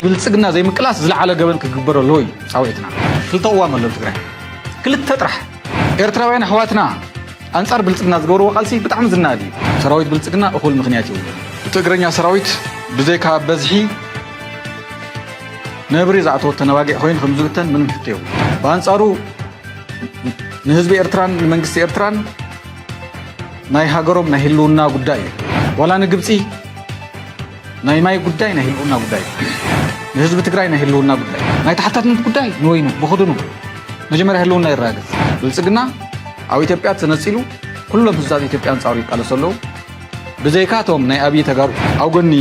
ብልጽግና زي مقلاس زلعله جبل كجبره لوي صاويتنا كلتوا مالو تግራይ كلت طرح ኤርትራውያን ኣሕዋትና አንጻር ብልጽግና ዝገብርዎ ቃልሲ ብጣዕሚ ዝናዲ ሰራዊት ብልጽግና እኹል ምኽንያት እዩ ትግረኛ ሰራዊት ብዘይካ በዝሒ ነብሪ ዛዕተው ተነባጊዕ ኮይኑ ከም ዝብተን ምን ምሕተዩ በአንጻሩ ንህዝቢ ኤርትራን ንመንግስቲ ኤርትራን ናይ ሃገሮም ናይ ህልውና ጉዳይ ወላ ንግብፂ ናይ ማይ ጉዳይ ናይ ህልውና ጉዳይ ንህዝቢ ትግራይ ናይ ህልውና ጉዳይ ናይ ተሓታትነት ጉዳይ ንወይኑ ብኸዱኑ መጀመርያ ህልውና ይራገጽ ብልጽግና ኣብ ኢትዮጵያ ተነጺሉ ኩሎም ህዝባት ኢትዮጵያ አንጻሩ ይቃለሰለው ብዘይካቶም ናይ ኣብይ ተጋሩ ኣብ ጎኒ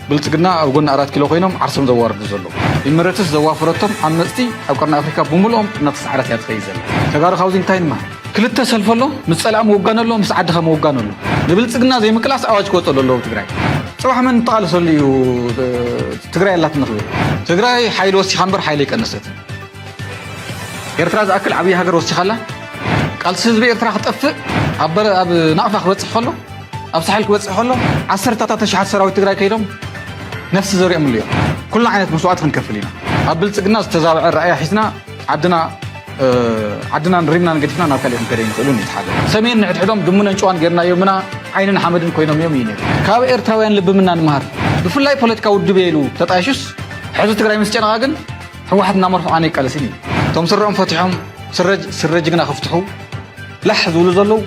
ብልጽግና ኣብ ጎኒ 4 ኪሎ ኮይኖም ዓርሶም ዘዋርዱ ዘለው ኢምረትስ ዘዋፍረቶም ዓመጽቲ ኣብ ቀርኒ ኣፍሪካ ብምልኦም ነፍስ ዓራት ያትኸይ ዘለ ተጋሩ ካብዚ እንታይ ድማ ክልተ ሰልፈሎ ምስ ጸላም ወጋነሎ ምስ ዓድኻ ወጋነሎ ንብልጽግና ዘይ ምቅላስ ኣዋጅ ከወጸለሎ ትግራይ ጽባሕ መን ተቃለሰሉ እዩ ትግራይ ያላት ንኽብል ትግራይ ሓይል ወሲኻ እምበር ሓይል ይቀንሰት ኤርትራ ዝኣክል ዓብይ ሃገር ወሲኻላ ቃልሲ ህዝቢ ኤርትራ ክጠፍእ ኣብ ናቕፋ ክበጽሕ ከሎ ኣብ ሳሕል ክበጽሕ ከሎ ዓሰርታታት ሽሓት ሰራዊት ትግራይ ከይዶም ነፍሲ ዘርኦም እዮም ኩሉ ዓይነት መስዋዕት ክንከፍል ኢና ኣብ ብልጽግና ዝተዛብዐ ራእያ ሒዝና ዓድና ንሪብና ንገዲፍና ናብ ካልእ ክንከደ ንኽእሉ ንሓደ ሰሜን ንሕድሕዶም ድሙነን ጨዋን ጌርና የምና ዓይንን ሓመድን ኮይኖም እዮም እዩ ካብ ኤርትራውያን ልቢ ምና ንምሃር ብፍላይ ፖለቲካ ውድብ ኢሉ ተጣይሹስ ሕዚ ትግራይ ምስ ጨነቓ ግን ሕወሓት እናመርሑ ኣነ ይቃለስን እዩ ቶም ስረኦም ፈቲሖም ስረጅ ግና ክፍትሑ ላሕ ዝብሉ ዘለው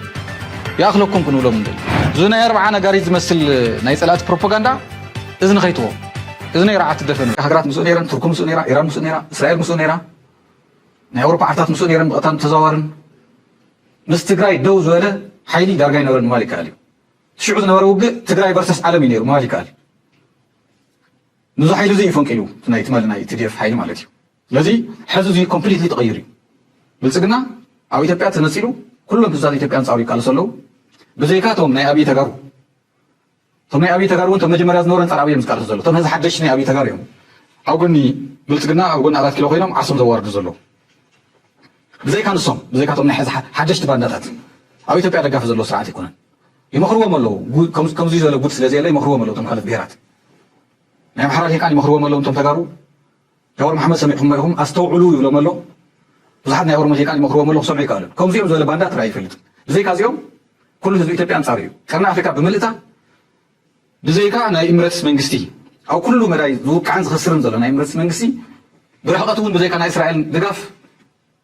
ይኣኽለኩም ክንብሎም ንደሊ እዚ ናይ 40 ነጋሪት ዝመስል ናይ ጸላእቲ ፕሮፓጋንዳ እዝኒ ኸይትዎ እዝኒ ይረዓት ትደፈኑ ሃገራት ምስኡ ነይረን ቱርክ ምስኡ ነይራ ኢራን ምስኡ ነይራ እስራኤል ምስኡ ነይራ ናይ ኣውሮፓ ዓርታት ምስኡ ነይረን ብቐጥታን ተዘዋወርን ምስ ትግራይ ደው ዝበለ ሓይሊ ዳርጋ ይነበረን ምባል ይከኣል እዩ ሽዑ ዝነበረ ውግእ ትግራይ ቨርሰስ ዓለም እዩ ነይሩ ምባል ይከኣል ንዚ ሓይሊ እዚ ይፈንቂሉ ናይ ትመል ናይ TDF ሓይሊ ማለት እዩ ስለዚ ሕዚ እዚ ኮምፕሊትሊ ተቐይሩ እዩ ብልጽግና ኣብ ኢትዮጵያ ተነጺሉ ኩሎም ህዝባት ኢትዮጵያ አንጻሩ ይቃለሰለው ብዘይካቶም ናይ ኣብይ ተጋሩ ቶም ናይ ኣብይ ተጋሩ ቶም መጀመርያ ዝነበረን ጸረ ኣብይ ምስቃለሱ ዘሎ ቶም ህዚ ሓደሽ ናይ ኣብይ ተጋሩ እዮም ኣብ ጎኒ ብልጽግና ኣብ ጎኒ 4 ኪሎ ኮይኖም ዓርሶም ዘዋርዱ ዘለው ብዘይካ ንሶም ብዘይካቶም ናይ ሕዚ ሓደሽቲ ባንዳታት ኣብ ኢትዮጵያ ደጋፊ ዘሎ ስርዓት ይኮነን ይመኽርዎም ኣለው ከምዚ ዝበለ ጉድ ስለዘየለ ይመኽርዎም ኣለው ቶም ካልኦት ብሄራት ናይ ኣምሓራ ልሂቃን ይመኽርዎም ኣለው ቶም ተጋሩ ጃዋር መሓመድ ሰሚዕኩም ኢኹም ኣስተውዕሉ ይብሎም ኣሎ ብዙሓት ናይ ኦሮሞ ልሂቃን ይመኽርዎም ኣለው ክሰምዑ ይከኣሉ ከምዚኦም ዝበለ ባንዳ ትግራይ ይፈልጥ ብዘይካ እዚኦም ኩሉ ህዝቢ ኢትዮጵያ አንጻር እዩ ቀርኒ ኣፍሪካ ብምልእታ ብዘይካ ናይ ኢምረትስ መንግስቲ ኣብ ኩሉ መዳይ ዝውቅዓን ዝኸስርን ዘሎ ናይ ኢምረትስ መንግስቲ ብርሕቐት እውን ብዘይካ ናይ እስራኤል ድጋፍ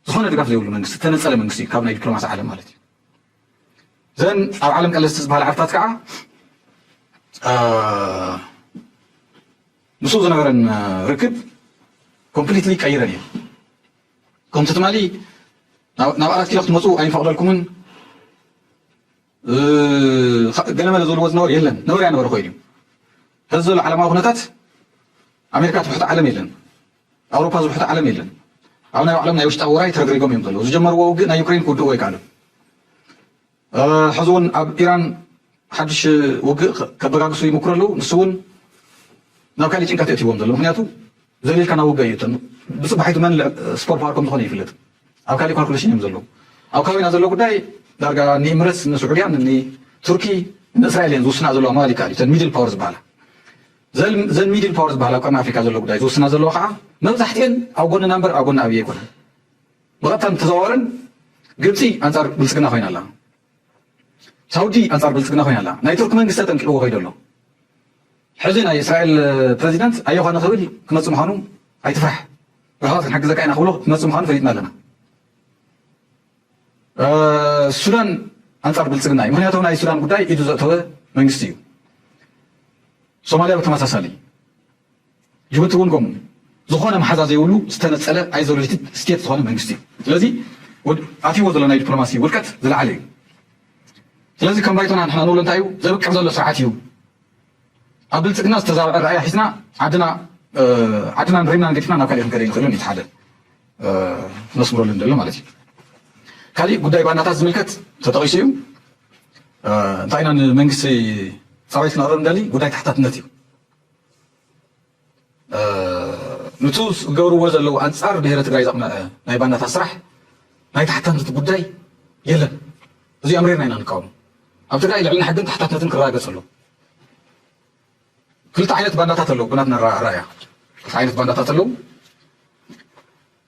ዝኾነ ድጋፍ ዘይብሉ መንግስቲ ተነፀለ መንግስቲ ካብ ናይ ዲፕሎማሲ ዓለም ማለት እዩ ዘን ኣብ ዓለም ቀለስቲ ዝበሃል ዓርታት ከዓ ምስኡ ዝነበረን ርክብ ኮምፕሊትሊ ቀይረን እዩ ከምቲ ትማሊ ናብ 4 ኪሎ ክትመፁ ኣይንፈቕደልኩምን ገለመለ ዘልዎ ዝነበሩ የለን ነበርያ ነበረ ኮይኑ እዩ ሕዚ ዘሎ ዓለማዊ ኩነታት ኣሜሪካ ትውሕቲ ዓለም የለን ኣውሮፓ ዝውሕቲ ዓለም የለን ኣብ ናይ ባዕሎም ናይ ውሽጣዊ ውራይ ተረግሪጎም እዮም ዘለዉ ዝጀመርዎ ውግእ ናይ ዩክሬን ክውድእዎ ይከኣሉ ሕዚ እውን ኣብ ኢራን ሓድሽ ውግእ ከበጋግሱ ይምክሩ ኣለው ንሱ እውን ናብ ካሊእ ጭንቀት የእትይዎም ዘሎ ምክንያቱ ዘሊልካ ናብ ውግእ እዩ ብፅባሒቱ መን ስፖር ፓወር ከም ዝኾነ ይፍለጥ ኣብ ካሊእ ካልኩሌሽን እዮም ዘለዉ ኣብ ከባቢና ዘሎ ጉዳይ ዳርጋ ንኢምረትስ ንስዑድያን ንቱርኪ ንእስራኤል እየን ዝውስና ዘለዋ ምባል ይከኣል እዩ ተን ሚድል ፓወር ዝበሃላ ዘን ሚድል ፓወር ዝበሃላ ኣብ ቀርኒ ኣፍሪካ ዘሎ ጉዳይ ዝውስና ዘለዋ ከዓ መብዛሕትአን ኣብ ጎንና እምበር ኣብ ጎኒ ኣብይ ኣይኮነን ብቐጥታን ተዘዋወረን ግብፂ አንጻር ብልጽግና ኮይና ኣላ ሳውዲ አንጻር ብልጽግና ኮይና ኣላ ናይ ቱርክ መንግስቲ ተጠንቂዕዎ ከይዱ ኣሎ ሕዚ ናይ እስራኤል ፕሬዚደንት ኣየኾነ ክብል ክመፅእ ምዃኑ ኣይትፍራሕ ብሕቐት ክንሕግዘካ ኢና ክብሎ ክመፅእ ምዃኑ ፈሊጥና ኣለና ሱዳን አንጻር ብልጽግና እዩ ምክንያቱ ናይ ሱዳን ጉዳይ ኢዱ ዘእተወ መንግስቲ እዩ ሶማልያ ብተመሳሳሊ ጅቡቲ እውን ከምኡ ዝኾነ መሓዛ ዘይብሉ ዝተነፀለ ኣይዞሌትድ ስቴት ዝኾነ መንግስቲ እዩ ስለዚ ኣትይዎ ዘሎ ናይ ዲፕሎማሲ ውድቀት ዝለዓለ እዩ ስለዚ ከም ባይቶና ንሕና ንብሎ እንታይ እዩ ዘብቅዕ ዘሎ ስርዓት እዩ ኣብ ብልጽግና ዝተዛብዐ ራእያ ሒዝና ዓድና ንሪብና ንገዲፍና ናብ ካሊእ ክንከደ ንኽእሉ እቲ ሓደ ነስምረሉ ንደሎ ማለት እዩ ካሊእ ጉዳይ ባንዳታት ዝምልከት ተጠቂሱ እዩ እንታይ ኢና ንመንግስቲ ሰራዊት ክነቕርብ ንደሊ ጉዳይ ተሓታትነት እዩ ነቱ ዝገብርዎ ዘለዉ አንጻር ብሄረ ትግራይ ዘቕንዐ ናይ ባንዳታት ስራሕ ናይ ተሓታትነት ጉዳይ የለን እዚ ኣምሪርና ኢና ንቃወሙ ኣብ ትግራይ ልዕልና ሕግን ተሓታትነትን ክረጋገፅ ኣሎ ክልተ ዓይነት ባንዳታት ኣለዉ ብናትና ራእያ عينت باندات تلو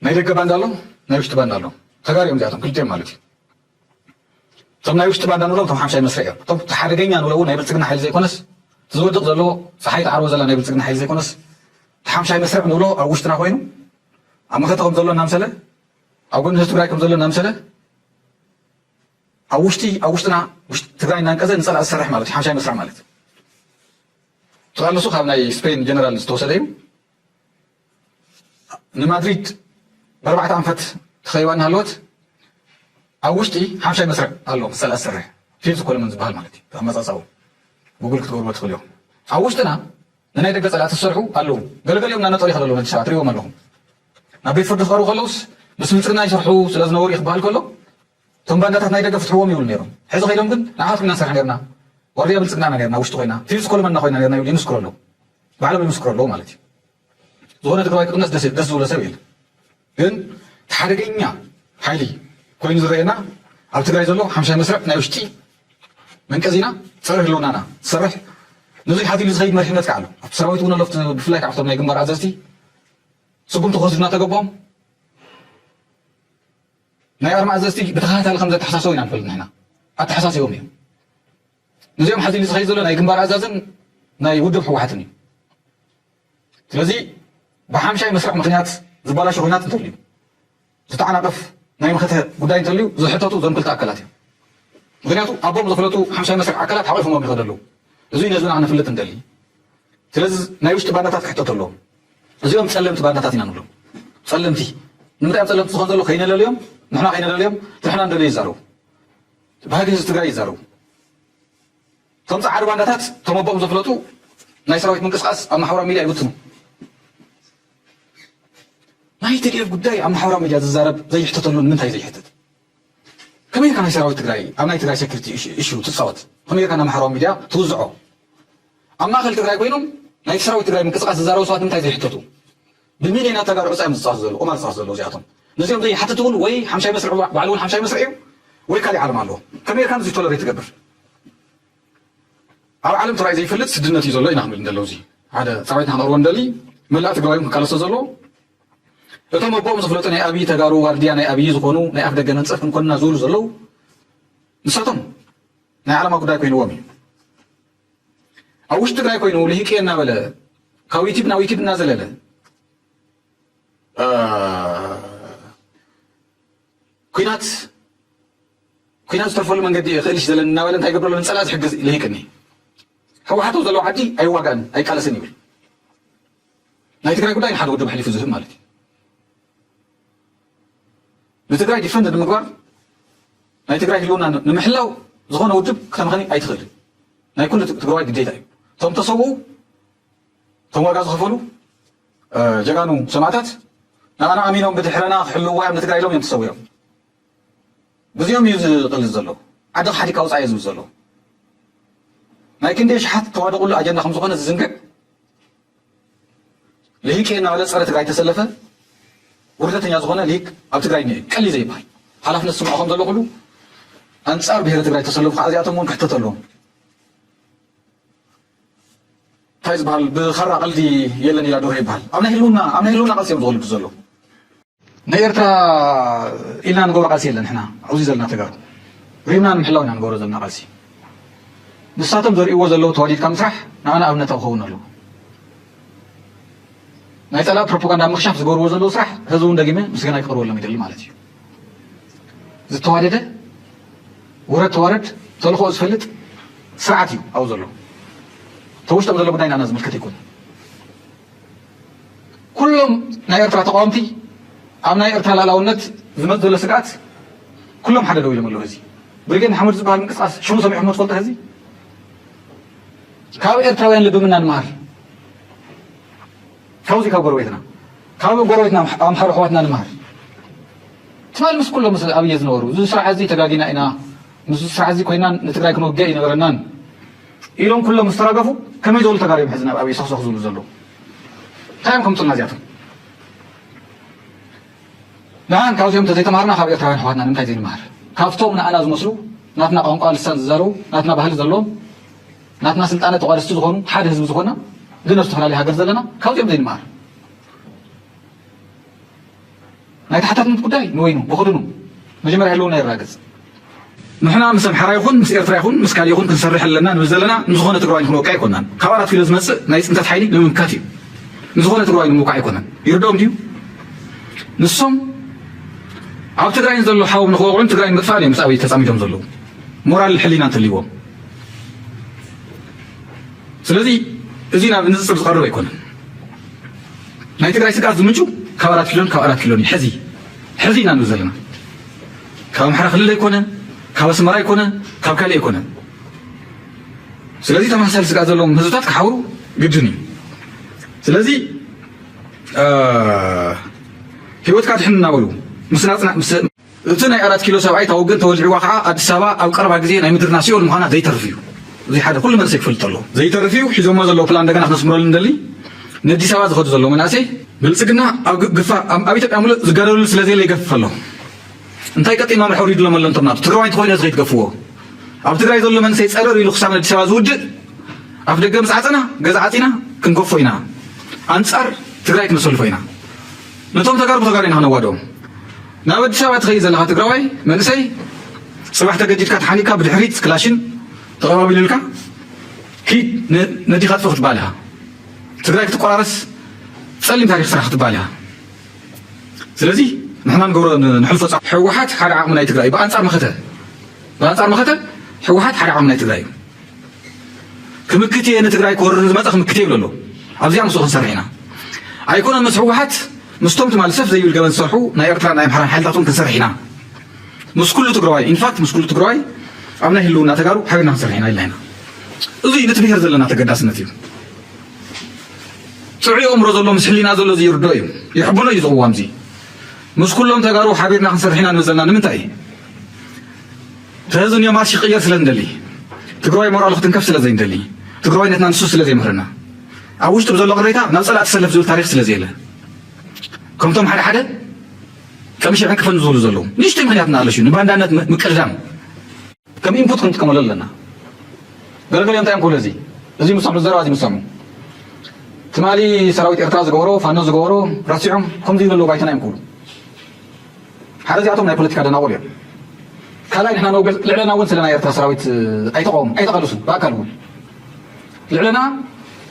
نايدك باندالو نايوشت باندالو تغاريهم زياتهم كلتين مالتي طب نايوشت باندالو طب حمشاي مسرعي طب تحرقيني أنا لو نايبل تقنا حيل زي كونس تزودق زلو صحيت عروة زلا نايبل تقنا حيل زي كونس تحمشاي مسرع نولو أوشتنا خوينو أما كتاهم زلو نامسلة أو قلنا هستورايكم زلو نامسلة أوشتنا تغاين نانكزا نسال أسرح مالتي حمشاي مسرع مالتي تقال لسوق هبناي سبين جنرال استوصليو نمادريد بربعة عام فت تخيوان هالوت أوشتي حمشاي مسرع الله مسال أسرح فيلز كل من زبال مالتي فما تصاو بقول كتبور بدخل يوم أوشتنا لنا يدق صلاة الصرحو قالوا قال يوم أنا طريق خلوا من الشاطري وما لهم نبي فرد خارو خلوس بس مترنا يشرحوا سلازنا وري إخبار كله ثم بعد ذلك نايدق فتحوهم يقول نيرهم حيث خيلهم قد نعرف من نصر نيرنا وريا بلسقنا نيرنا وش تخينا فيلز كل من نخينا نيرنا يقول نسكر له بعلم نسكر له مالتي زورنا تقرأ الناس دس ولا سويل ግን ተሓደገኛ ሓይሊ ኮይኑ ዝረአና ኣብ ትግራይ ዘሎ ሓምሻይ መስርዕ ናይ ውሽጢ መንቀዚና ፀርሕ ኣለውናና ዝሰርሕ ንዙይ ሓቲሉ ዝኸይድ መሪሕነት ከዓ ኣሎ ኣብቲ ሰራዊት እውን ኣለፍቲ ብፍላይ ካብቶም ናይ ግንባር ኣዘዝቲ ስጉምቲ ክወስዱና ተገቦም ናይ ኣርማ ኣዘዝቲ ብተኸታታሊ ከም ዘተሓሳሰቡ ኢና ንፈልጥ ንሕና ኣተሓሳሲቦም እዮም ንዚኦም ሓቲሉ ዝኸይድ ዘሎ ናይ ግንባር ኣዛዝን ናይ ውድብ ሕወሓትን እዩ ስለዚ ብሓምሻይ መስርዕ ምክንያት زبالة شغلات تطليو زتعنا قف نايم خته قداين تطليو زحتاتو زم كلتا أكلات مغنياتو أبوم زخلاتو حمشاي مسك أكلات حوالفهم ما بيخدلو زوي نزلنا عنا فلت ندلي تلز نايوش تباناتات كحتتلو زيهم تسلم تباناتاتنا نقولو سلمتي نمتى تسلم تسخن زلو خينا لليوم نحنا خينا لليوم نحنا ندلي يزارو بهذه استقرار يزارو تمسح عرب باناتات تم أبوم زخلاتو نايسراويت من قصقاس أما حورا ميلي يبتنو ما هي تريد قداي أما حورا ميلي الزارب زي يحتطلون من هاي زي يحتط كم كان يسراويت تقراي أما يتقراي سكرتي إيشو تتصوت هم كان أما حورا ميلي توزعوا أما خل تقراي بينهم ما يسراويت تقراي من قصقاس الزارب صوت من هاي زي يحتطوا بالميلينا تقرأ عصام الصاصل وما الصاصل زياتهم نزيهم زي حتى تقول وي حمشاي مسرع بعلون حمشاي مسرعيو وي كالي عالم الله كم كان زي تولر يتقبر على عالم تراي زي فلت سدنتي زلو ينحمل ندلوزي هذا سويتنا نروح ندلي ملأت تقرايهم كالس زلو እቶም ኣቦም ዝፍለጡ ናይ ኣብይ ተጋሩ ዋርድያ ናይ ኣብይ ዝኾኑ ናይ ኣፍ ደገ ነንፀፍ እንኮንና ዝብሉ ዘለዉ ንሳቶም ናይ ዓላማ ጉዳይ ኮይኑዎም እዩ ኣብ ውሽጢ ትግራይ ኮይኑ ልሂቅ እናበለ ካብ ዩቲብ ናብ ዩቲብ እናዘለለ ኩናት ዝተርፈሉ መንገዲ ክእልሽ ዘለኒ እናበለ እንታይ ገብረሉ ንፀላ ዝሕግዝ ልሂቅኒ ሕወሓቱ ዘለዎ ዓዲ ኣይዋጋእን ኣይቃለስን ይብል ናይ ትግራይ ጉዳይ ንሓደ ውድብ ሓሊፉ ዝህብ ማለት እዩ نتقرأ ديفند المقبر نتقرأ هلونا نمحلاو زغنا وجب كتمخني أي تخلي نيكون تقرأ دي تايم ثم تصوو ثم وقاز خفلو جانو سمعتات أنا أمينهم بتحرنا حلو واحد نتقرأ لهم ينتصويهم بزيهم يوز قل الزلو عدد حدي كاوس عايز الزلو لكن ديش حتى تواد أقول له أجندة 5 خانة الزنقة لهيك إن على صارت تقرأ تسلفه وردتني أزغنا ليك أو تقرأيني كل زي باي حلف نسمع أخم ذلوا قلوا أنصار بهذا تقرأي تسلف خازياتهم مون كحتة لهم فايز بحال بخرا قلدي يلني لا دوري بحال أنا هلونا قاسي مزغول بزلوا نيرتا إلنا نقول قاسي لنا إحنا عوزي زلنا تقرأ ريمنا نحلونا نقول زلنا قاسي نساتم ذري وزلوا تواليد كم صح أنا أبنة توخونا له نايتلا بروباغندا مخشاف زغور وزلو صح هزون دغيمه مسغنا يقرو لم يدل مالتي زتوالده ورد تلخو اسفلت ساعتي او زلو توشتم زلو بداينا ناس ملكت يكون كلهم نايرترا تقومتي ام نايرترا لالاونت زمدل سقات كلهم حددوا يلملو هزي بريجن محمد زبال منقصاص شنو سمع محمد قلت هزي كاو ايرتراوين لبمنا نمار كاوزي كاو قرويتنا أمحر أخواتنا نمهر تمال مس كله مثل أبي يزنورو زو سرع عزي تلاقينا إنا مس سرع عزي كوينا نتقرأي كنو جاي نغرنان إيلون كله مستراقفو كم يزول تقاريب حزنا أبي صخص زول زلو تايمكم تلنا زياتهم نعم كاوزي يوم تزيت مهرنا خابي أتراوين أخواتنا نمتاي زي نمهر كافتومنا أنا زمسلو ناتنا قوم قال لسان زارو ناتنا بهل زلوم ناتنا سلطانة تقارستو زغونو حاد هزب زغونا دينا استخلالي هاجر زلنا كاوزي يوم زي نمهر ናይ ተሓታትነት ጉዳይ ንወይኑ ብኽድኑ መጀመርያ ህልውና ይራገጽ ንሕና ምስ ኣምሓራ ይኹን ምስ ኤርትራ ይኹን ምስ ካልእ ይኹን ክንሰርሕ ኣለና ንብል ዘለና ንዝኾነ ትግራዋይ ክንወቅዕ ኣይኮናን ካብ 4 ኪሎ ዝመጽእ ናይ ጽንተት ሓይሊ ንምምካት እዩ ንዝኾነ ትግራዋይ ንምውቃዕ ኣይኮነን ይርድኦም ድዩ ንሶም ኣብ ትግራይ ዘሎ ሓዎም ንኽወቕዑን ትግራይ ንምጥፋእ እዮም ምስ ኣብይ ተጻሚዶም ዘለዉ ሞራል ሕሊና እንተልይዎም ስለዚ እዚ ናብ ንፅፅር ዝቐርብ ኣይኮነን ናይ ትግራይ ስጋት ዝምንጩ ካብ 4 ኪሎን ካብ 4 ኪሎን ሕዚ ኢና ንብል ዘለና ካብ ኣምሓራ ክልል ኣይኮነን ካብ ኣስመራ ኣይኮነን ካብ ካልእ ኣይኮነን ስለዚ ተመሳሳሊ ስጋት ዘለዎም ህዝብታት ክሓብሩ ግድን እዩ ስለዚ ሂወትካ ድሕን እናበሉ ምስ ናጽና እቲ ናይ 4 ኪሎ ሰብኣይ ታወግን ተወልዒዋ ከዓ ኣዲስ ኣበባ ኣብ ቀረባ ግዜ ናይ ምድርና ሲኦል ምዃና ዘይተርፍ እዩ እዚ ሓደ ኩሉ መንእሰይ ክፈልጥ ኣለዎ ዘይተርፍ እዩ ሒዞሞ ዘለዎ ፕላን እንደገና ክነስምረሉ እንደሊ ንኣዲስ ኣበባ ዝኸዱ ዘለዎ መናእሰይ ብልፅግና ኣብ ኢትዮጵያ ሙሉእ ዝጋደሉ ስለዘየለ ይገፍፍ ኣሎ እንታይ ቀጢና ምርሒ ውሪድሎም ኣሎ እንተምናቱ ትግራዋይ እንተኮይነ ከይትገፍዎ ኣብ ትግራይ ዘሎ መንእሰይ ፀረር ኢሉ ክሳብ ኣዲስ ኣበባ ዝውድእ ኣብ ደገ ምስ ዓፀና ገዛ ዓፂና ክንገፎ ኢና ኣንጻር ትግራይ ክንሰልፎ ኢና ነቶም ተጋሩ ኢና ክነዋድኦም ናብ ኣዲስ ኣበባ ትኸይድ ዘለኻ ትግራዋይ መንእሰይ ፅባሕ ተገዲድካ ተሓኒካ ብድሕሪት ክላሽን ተቐባቢሉልካ ኪድ ነዲኻ ጥፍእ ክትበሃል ኢኻ ትግራይ ክትቆራረስ ፀሊም ታሪክ ስራሕ ክትበሃል ኢኻ ስለዚ ንሕና ንገብሮ ንሕልፎ ሕወሓት ሓደ ዓቕሚ ናይ ትግራይ ብኣንጻር መኸተ ሕወሓት ሓደ ዓቕሚ ናይ ትግራይ እዩ ክምክት እየ ንትግራይ ክወርር ዝመፀ ክምክት ይብል ኣሎ ኣብዚኣ ምስኡ ክንሰርሕ ኢና ኣይኮነን ምስ ሕወሓት ምስቶም ትማል ሰፍ ዘይብል ገበን ዝሰርሑ ናይ ኤርትራ ናይ ኣምሓራን ሓይልታት እውን ክንሰርሕ ኢና ምስ ኩሉ ትግራዋይ ኢንፋክት ምስ ኩሉ ትግራዋይ ኣብ ናይ ህልውና ተጋሩ ሓቢርና ክንሰርሕ ኢና ኢልና ኢና እዚ ነቲ ብሄር ዘለና ተገዳስነት እዩ ጥዑይ ኣእምሮ ዘሎ ምስ ሕሊና ዘሎ እዚ ይርዶ እዩ ይሕብኖ እዩ ዝቕዋም እዚ ምስ ኩሎም ተጋሩ ሓቢርና ክንሰርሕ ኢና ንብል ዘለና ንምንታይ እዩ ተህዝንዮ ማርሽ ይቕየር ስለ እንደሊ ትግራዋይ ሞራሉ ክትንከፍ ስለ ዘይንደሊ ትግራዋይነትና ንሱ ስለ ዘይምህርና ኣብ ውሽጢ ብዘሎ ቅሬታ ናብ ፀላእ ትሰለፍ ዝብል ታሪክ ስለ ዘየለ ከምቶም ሓደ ቀምሽ ዕንቅፈን ዝብሉ ዘለዉ ንእሽተይ ምክንያት እናኣለሽ እዩ ንባንዳነት ምቅድዳም ከም ኢንፑት ክንጥቀመሉ ኣለና ገለገለ እንታይ እዮም ክብሉ እዚ ምሰምዑ ዘረባ እዚ ምሰምዑ ትማሊ ሰራዊት ኤርትራ ዝገበሮ ፋኖ ዝገበሮ ረሲዖም ከምዚ ዘለዎ ባይተና እዮም ክብሉ ሓደ እዚኣቶም ናይ ፖለቲካ ደናቑር እዮም ካልኣይ ንሕና ነውግዕ ልዕለና እውን ስለ ናይ ኤርትራ ሰራዊት ኣይተቃወሙ ኣይተቐልሱን ብኣካል እውን ልዕለና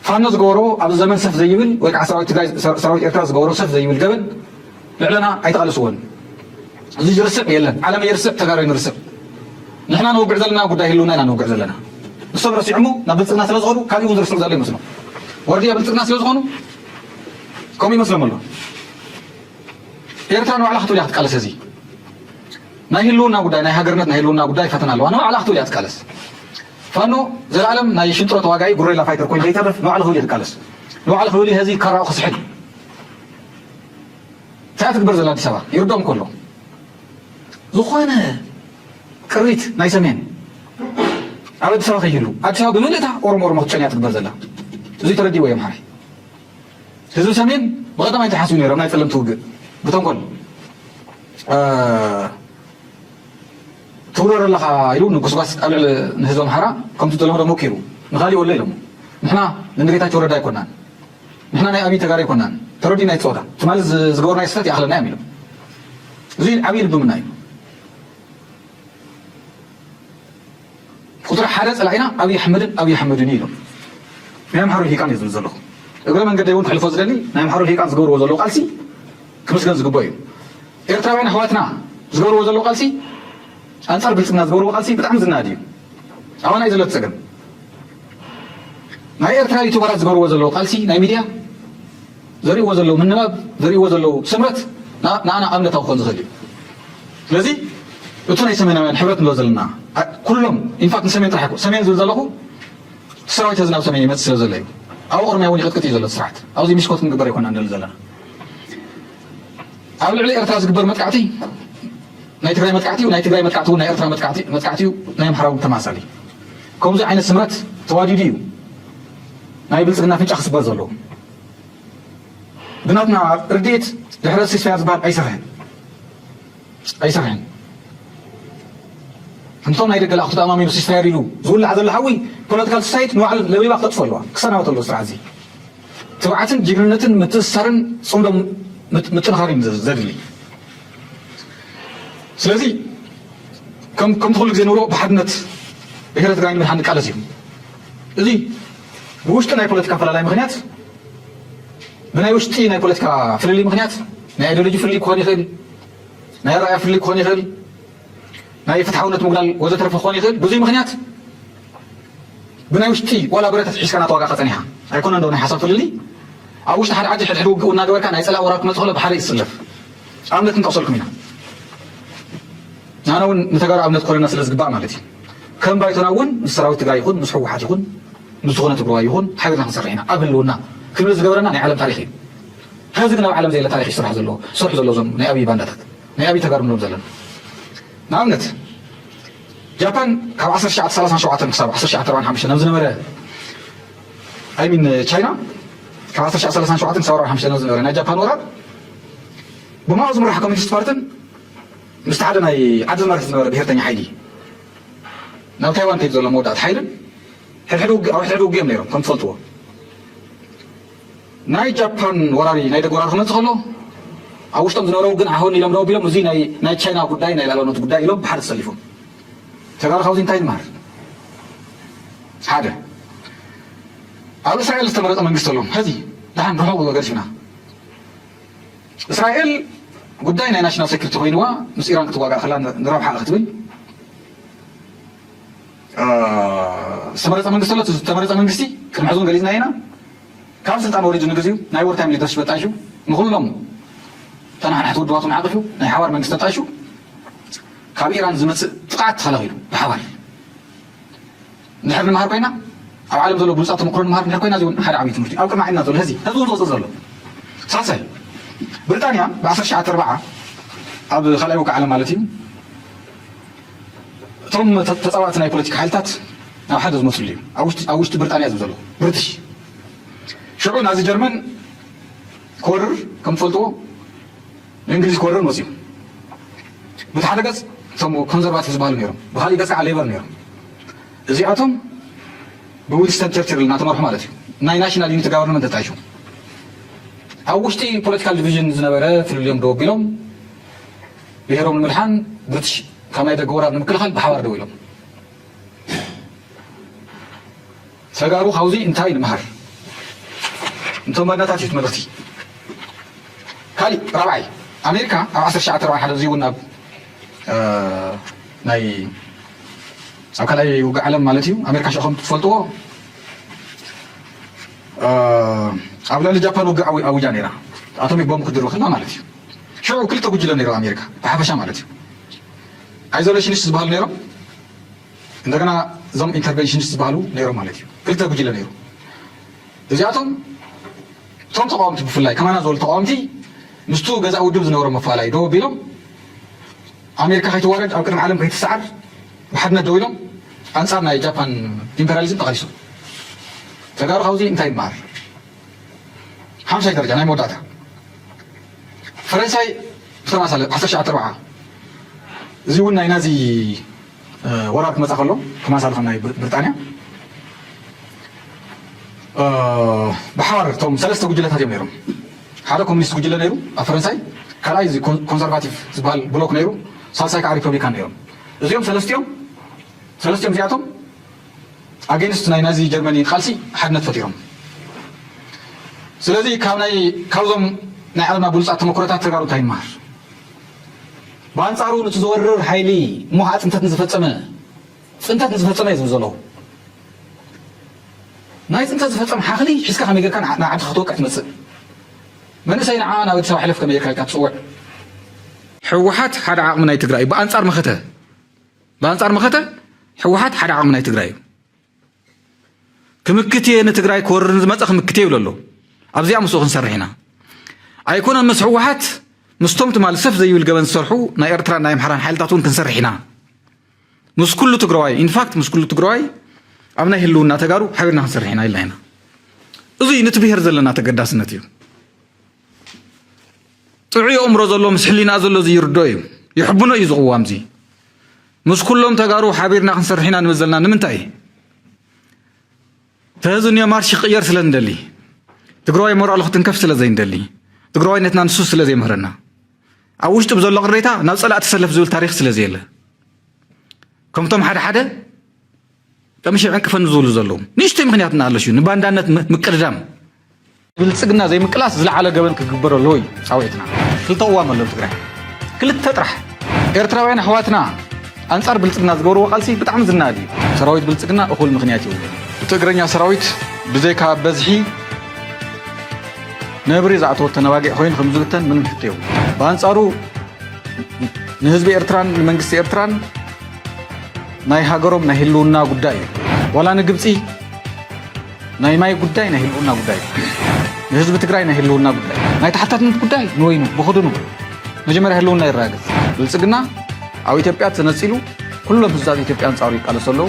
ፋኖ ዝገበሮ ኣብ ዘመን ሰፍ ዘይብል ወይ ከዓ ሰራዊት ኤርትራ ዝገበሮ ሰፍ ዘይብል ገበን ልዕለና ኣይተቐልስዎን እዚ ዝርስዕ የለን ዓለም የርስዕ ተጋሩ ንርስዕ ንሕና ነውግዕ ዘለና ጉዳይ ህልውና ኢና ነውግዕ ዘለና ንሶም ረሲዖሙ ናብ ብልፅግና ስለ ዝኸዱ ካልእ እውን ዝርስዕ ዘሎ ይመስሎም ወርድያ ብልፅግና ስለ ዝኾኑ ከምኡ ይመስሎም ኣሎ ኤርትራ ንባዕላ ክትብል እያ ክትቃለስ እዚ ናይ ህልውና ጉዳይ ናይ ሃገርነት ናይ ህልውና ጉዳይ ፈተና ኣለዋ ንባዕላ ክትብል እያ ትቃለስ ፋኖ ዘለዓለም ናይ ሽንጥሮ ተዋጋኢ ጉሬላ ፋይተር ኮይኑ ዘይተርፍ ንባዕሉ ክብል እየ ትቃለስ ንባዕሉ ክብል ህዚ ካራኡ ክስሕል እንታይ ትግበር ዘላ ኣዲስ ኣበባ ይርዶም ከሎ ዝኾነ ቅሪት ናይ ሰሜን ኣብ ኣዲስ ኣበባ ከይህሉ ኣዲስ ኣበባ ብምልእታ ኦሮሞ ክትጨንያ ትግበር ዘላ እዚ ተረዲዎ እዮም ሓራይ ህዝቢ ሰሜን ብቐዳማይ እንታይ ሓሲቡ ነይሮም ናይ ፀለምቲ ውግእ ብተንኮል ትውረር ኣለኻ ኢሉ ንጉስጓስ ኣብ ልዕሊ ንህዝቢ ኣምሓራ ከምቲ ዘለመዶ ሞኪሩ ንኻሊእ ወሎ ኢሎሞ ንሕና ንጌታቸው ረዳ ኣይኮናን ንሕና ናይ ኣብይ ተጋሩ ኣይኮናን ተረዲና ናይ ፀወታ ትማሊ ዝገበሩ ናይ ስፈት ይኣኽለና እዮም ኢሎም እዚ ዓብዪ ልብምና እዩ ቁጥሪ ሓደ ፀላኢና ኣብይ ኣሕመድን እዩ ኢሎም ናይ ኣምሓሮ ልሂቃን እዩ ዝብል ዘለኹ እግረ መንገዲ እውን ክሕልፎ ዝደሊ ናይ ኣምሓሮ ልሂቃን ዝገብርዎ ዘለዉ ቃልሲ ክምስገን ዝግባእ እዩ ኤርትራውያን ኣሕዋትና ዝገብርዎ ዘለዉ ቃልሲ ኣንጻር ብልፅግና ዝገብርዎ ቃልሲ ብጣዕሚ ዝናድ እዩ ኣባና እዩ ዘሎ ትፀገም ናይ ኤርትራ ዩቱበራት ዝገብርዎ ዘለዉ ቃልሲ ናይ ሚድያ ዘርእይዎ ዘለዉ ምንባብ ዘርእይዎ ዘለዉ ስምረት ንኣና ኣብነታዊ ክኾን ዝኽእል እዩ ስለዚ እቱ ናይ ሰሜናውያን ሕብረት ንብሎ ዘለና ኩሎም ኢንፋክት ንሰሜን ጥራሕ ኣይኮን ሰሜን ዝብል ዘለኹ ሰራዊት ህዝቢ ናብ ሰሜን ይመፅእ ስለ ዘሎ እዩ ኣብ ኦሮምያ እውን ይቅጥቅጥ እዩ ዘሎ ስራሕቲ ኣብዚ ሚሽኮት ክንግበር ኣይኮና ንደሊ ዘለና ኣብ ልዕሊ ኤርትራ ዝግበር መጥቃዕቲ ናይ ትግራይ መጥቃዕቲ ናይ ትግራይ መጥቃዕቲ እውን ናይ ኤርትራ መጥቃዕቲ ናይ ኣምሓራ እውን ተመሳሳሊ ከምዚ ዓይነት ስምረት ተዋዲዱ እዩ ናይ ብልፅግና ፍንጫ ክስበር ዘለዎ ብናትና ርድኢት ድሕረ ሲስፋያ ዝበሃል ኣይሰርሕን እንቶም ናይ ደገ ላእኽቱ ተኣማሚኑ ሲስፋየር ኢሉ ዝውላዕ ዘሎ ሓዊ ፖለቲካል ሶሳይቲ ንባዕሉ ለቢባ ክተጥፎ ኣለዋ ክሰናወት ኣለዎ ስራሕ እዚ ትብዓትን ጅግንነትን ምትእስሳርን ፅምዶም ምጥንኻር እዩ ዘድሊ ስለዚህ ከም ትኽእሉ ግዜ ንብሎ ብሓድነት ብሔረ ትግራይ ንምድሓን ንቃለስ እዩ እዚ ብውሽጢ ናይ ፖለቲካ ፈላላይ ምክንያት ብናይ ውሽጢ ናይ ፖለቲካ ፍልልይ ምክንያት ናይ ኢዲዮሎጂ ፍልልይ ክኾን ይኽእል ናይ ራእያ ፍልልይ ክኾን ይኽእል ናይ ፍትሓውነት ምግላል ወዘተረፈ ክኾን ይኽእል ብዙይ ምክንያት ብናይ ውሽጢ ዋላ ብረታት ሒዝካ እናተዋጋእካ ፀኒሕካ ኣይኮነ እንደው ናይ ሓሳብ ፍልልይ ኣብ ውሽጢ ሓደ ዓዲ ሕድሕድ ውግእ እናገበርካ ናይ ፀላእ ወራር ክመፅእ ከሎ ብሓደ ይስለፍ ኣብነት ክንጠቕሰልኩም ኢና ንሓነ እውን ንተጋሩ ኣብነት ኮለና ስለ ዝግባእ ማለት እዩ ከም ባይቶና እውን ምስ ሰራዊት ትግራይ ይኹን ምስ ሕወሓት ይኹን ምስ ዝኾነ ትግራዋይ ይኹን ሓቢርና ክንሰርሕ ኢና ኣብ ህልውና ክንብል ዝገበረና ናይ ዓለም ታሪክ እዩ ሕዚ ግን ኣብ ዓለም ዘየለ ታሪክ ይስራሕ ዘሎ ዝሰርሑ ዘሎ እዞም ናይ ኣብይ ባንዳታት ናይ ኣብይ ተጋሩ ንብሎም ዘለና ንኣብነት ጃፓን ካብ 1937 ክሳብ 1945 ናብ ዝነበረ ኣይሚን ቻይና ካብ 1937 ክሳብ 45 ናብ ዝነበረ ናይ ጃፓን ወራር ብማኦ ዝምራሕ ኮሚኒስት ፓርትን ምስቲ ሓደ ናይ ዓዲ ዝመርሕ ዝነበረ ብሄርተኛ ሓይሊ ናብ ታይዋን ከይድ ዘሎ መወዳእቲ ሓይልን ሕድሕድ ውግኦም ነይሮም ከም ትፈልጥዎ ናይ ጃፓን ወራሪ ናይ ደግ ወራሪ ክመፅእ ከሎ ኣብ ውሽጦም ዝነበረው ግን ኣሁን ኢሎም ደው ቢሎም እዚ ናይ ቻይና ጉዳይ ናይ ላዕለውነት ጉዳይ ኢሎም ብሓደ ተሰሊፎም ተጋሩ ካብዚ እንታይ ንመሃር ሓደ ኣብ እስራኤል ዝተመረፀ መንግስቲ ኣሎም ሕዚ ድሓን ርሑቕ ገርሲና እስራኤል ጉዳይ ናይ ናሽናል ሴኩሪቲ ኮይንዋ ምስ ኢራን ክትዋጋእ ከላ ንረብሓ ክትብል ዝተመረፀ መንግስቲ ኣሎ ዝተመረፀ መንግስቲ ቅድሚ ሕዙን ገሊፅና ኢና ካብ ስልጣን ወሪዱ ንግዚኡ ናይ ወርታይም ሊደርሽፕ ተጣይሹ ንኩሎም ተናሓንሕቲ ውድባቶም ዓቂፉ ናይ ሓባር መንግስቲ ተጣይሹ ካብ ኢራን ዝመፅእ ጥቃዓት ተኸላኺሉ ብሓባር ንድሕር ንምሃር ኮይና ኣብ ዓለም ዘሎ ብሉፃት ተመክሮ ንምሃር ንድሕር ኮይና እዚ እውን ሓደ ዓብዪ ትምህርቲ ኣብ ቅድሚ ዓይንና ዘሎ ሕዚ እውን ዝወፅእ ዘሎ ሳልሳይ ብሪጣንያ ብ1940 ኣብ ካልኣይ ውግእ ዓለም ማለት እዩ እቶም ተፃዋዕቲ ናይ ፖለቲካ ሓይልታት ናብ ሓደ ዝመስሉ እዩ ኣብ ውሽጢ ብሪጣንያ ዝብ ዘሎ ብሪትሽ ሽዑ ናዚ ጀርመን ክወርር ከም ትፈልጥዎ ንእንግሊዝ ክወርር መፅዩ በቲ ሓደ ገፅ እቶም ኮንዘርቫቲቭ ዝበሃሉ ነይሮም ብካሊእ ገፅ ከዓ ሌበር ነይሮም እዚኣቶም ብዊንስተን ቸርችል እናተመርሑ ማለት እዩ ናይ ናሽናል ዩኒቲ ጋቨርንመንት ተጣይሹ ኣብ ውሽጢ ፖለቲካል ዲቪዥን ዝነበረ ፍልልዮም ደው ኣቢሎም ብሄሮም ንምድሓን ብሪትሽ ካብ ናይ ደገ ወራር ንምክልኻል ብሓባር ደው ኢሎም ተጋሩ ካብዚ እንታይ ንምሃር እንቶም ባንዳታት እዩ ትመለኽቲ ካሊእ ራብዓይ ኣሜሪካ ኣብ 1941 እዚ እውን ኣብ ናይ ኣብ ካልኣይ ውግእ ዓለም ማለት እዩ ኣሜሪካ ሽዑ ከም ትፈልጥዎ ኣብ ልዕሊ ጃፓን ውግእ ኣውጃ ነይራ ኣቶሚክ ቦምብ ክድርብ ከላ ማለት እዩ ሽዑ ክልተ ጉጅለ ነይሮም ኣሜሪካ ብሓፈሻ ማለት እዩ አይዞሌሽኒስት ዝበሃሉ ነይሮም እንደገና እዞም ኢንተርቬንሽኒስት ዝበሃሉ ነይሮም ማለት እዩ ክልተ ጉጅለ ነይሩ እዚኣቶም እቶም ተቃወምቲ ብፍላይ ከማና ዝበሉ ተቃወምቲ ምስቱ ገዛ ውድብ ዝነበሮም መፋላይ ደው ኣቢሎም ኣሜሪካ ከይትዋረድ ኣብ ቅድሚ ዓለም ከይትሰዓር ብሓድነት ደው ኢሎም ኣንፃር ናይ ጃፓን ኢምፔሪያሊዝም ተቃሊሶም ተጋሩ ካብዚ እንታይ ይበሃል ሓምሳይ ደረጃ ናይ መወዳእታ ፈረንሳይ ብተመሳሳሊ 1940 እዚ እውን ናይ ናዚ ወራር ክመፃ ከሎ ተመሳሳሊ ከም ናይ ብሪጣንያ ብሓባር እቶም ሰለስተ ጉጅለታት እዮም ነይሮም ሓደ ኮሚኒስት ጉጅለ ነይሩ ኣብ ፈረንሳይ ካልኣይ እዚ ኮንሰርቫቲቭ ዝበሃል ብሎክ ነይሩ ሳልሳይ ከዓ ሪፐብሊካን ነይሮም እዚኦም ሰለስቲኦም እዚኣቶም ኣጌንስት ናይ ናዚ ጀርመኒ ቃልሲ ሓድነት ፈጢሮም ስለዚ ካብዞም ናይ ዓለምና ብሉፃት ተመክሮታት ተጋሩ እንታይ ይመሃር ብኣንፃሩ ነቲ ዝወርር ሓይሊ እሞ ከዓ ፅንተት ንዝፈፀመ እዩ ዝብል ዘለዉ ናይ ፅንተት ዝፈፀም ሓኽሊ ሒዝካ ከመይ ጌርካ ናብ ዓድካ ክትወቅዕ ትመፅእ መንእሰይ ንዓ ናብ ኣዲስ ኣበባ ሕለፍከ ሜርካ ኢልካ ትፅውዕ ሕወሓት ሓደ ዓቕሚ ናይ ትግራይ እዩ ብኣንፃር መኸተ ሕወሓት ሓደ ዓቕሚ ናይ ትግራይ እዩ ክምክት እየ ንትግራይ ክወርር ዝመፀ ክምክት እየ ይብሎ ኣሎ ኣብዚኣ ምስኡ ክንሰርሕ ኢና ኣይኮነን ምስ ሕወሓት ምስቶም ትማል ሰፍ ዘይብል ገበን ዝሰርሑ ናይ ኤርትራን ናይ ኣምሓራን ሓይልታት እውን ክንሰርሕ ኢና ምስ ኩሉ ትግራዋይ ኢንፋክት ምስ ኩሉ ትግራዋይ ኣብ ናይ ህልውና ተጋሩ ሓቢርና ክንሰርሕ ኢና ኢልና ኢና እዙይ ነቲ ብሄር ዘለና ተገዳስነት እዩ ጥዑይ ኣእምሮ ዘሎ ምስ ሕሊና ዘሎ ዝይርዶ እዩ ይሕብኖ እዩ ዝቕዋም እዚ ምስ ኩሎም ተጋሩ ሓቢርና ክንሰርሕ ኢና ንብል ዘለና ንምንታይ ተህዝንዮ ማርሽ ይቕየር ስለ እንደሊ ትግራዋይ ሞራሉ ክትንከፍ ስለ ዘይንደሊ ትግራዋይነትና ንሱ ስለ ዘይምህረና أوشت بزول قريتا نوصل أتسلف زول تاريخ سلزيله كم توم حدا كمشي عنك فنزول زلهم نيشتي مغنياتنا على شو نباندانات مكردام بالسجنا زي مكلاس زل على جبل كجبر اللوي سويتنا كل طوام اللي تقرأ كل تطرح إرتراوين حواتنا أنصار بالسجنا زجورو وقالسي بتعمل النادي سراويت بالسجنا أخو المغنياتي تقرأني سراويت بزيك بزحي نبري زعتو التنواجع خوين خمزوتن من حتيو بانصارو نهزب إرتران المنجس إرتران ناي هاجرهم نهلونا قداي ولا نجبسي ناي ماي قداي نهلونا قداي نهزب تقرأي نهلونا قداي ناي تحتات نت قداي نوينو بخدونو نجمر هلونا الراجس بالسجنا أو إثيوبيا تنسيلو كلهم بزاد إثيوبيا أنصاري قالوا سلوا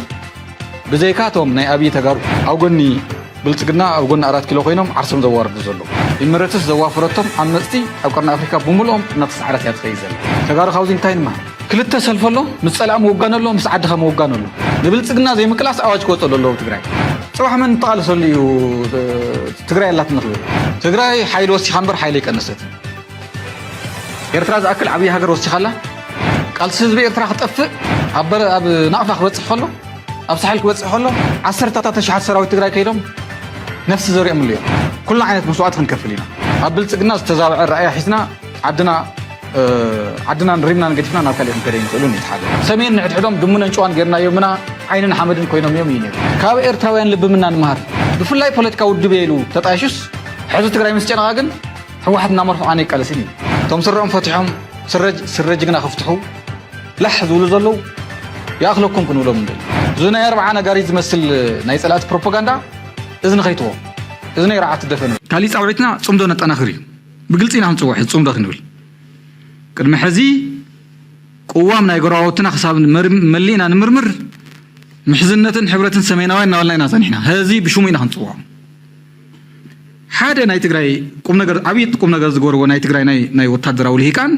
بزيكاتهم ناي أبي تجارب أو قني بالسجنا أو قلنا 4 كيلو خينهم عرسهم زوار بزلوا إمرتس زوافرتهم عمستي أو قرن أفريقيا بملهم نفس عرس يتخيزل تجارب خوزين تاين ما كلتا سلفلو مسألة موجان له مساعدها موجان له نبلسقنا زي مكلاس أواج كوتو له تجري صراحة من طال صلي تجري لا تنقل تجري حيل وسي خمر حيلك النست يرتراز أكل عبي هاجر وسي خلا قال سيزبي يرتراح تقفل عبر أب نقف خبرت حلو أب سحلك وتس حلو 10 شحات سراوي تجري كيلهم نفس زوري أمليه كل عينة مسوعات خنكفلينا أبلسقنا استزاوع الرأي حسنا عدنا نريمنا نقدفنا ناكلهم كريم يقولون يتحدث سمين نحدهم دمنا نشوان غيرنا يومنا عيننا حمدن كوينهم يومين كاب إرتراوين لب منا نمهر بفلاي بوليتيكا ود بيلو تطايشس حزو تግራይ ምስ ጨናጋ ግን ህወሓትና መርሑ ኣነ ይቃለሲኒ ቶም ስረኦም ፈትሖም ስረጅግና ክፍትሑ ላሕ ዝብሉ ዘለው ያኽለኩም ክንብሎም እንደል ዝና 40 ነገር ዝመስል ናይ ጸላት ፕሮፓጋንዳ እዝኒ ኸይትዎ እዝኒ ይራዓት ደፈነ ካሊ ጻውዒትና ጽምዶ ነጠናኽሪ ብግልጽ ኢና ንጽውሕ ጽምዶ ክንብል ቅድሚ ሕዚ قوام ناي قراوتنا حساب ملينا نمرمر محزنة حبرة سميناوين نولنا صنحنا هذه بشومينا هنصوها حدا ناي تجري قوم نجر عبيد قوم نجر زجور وناي تجري ناي وتحضر أوليه كان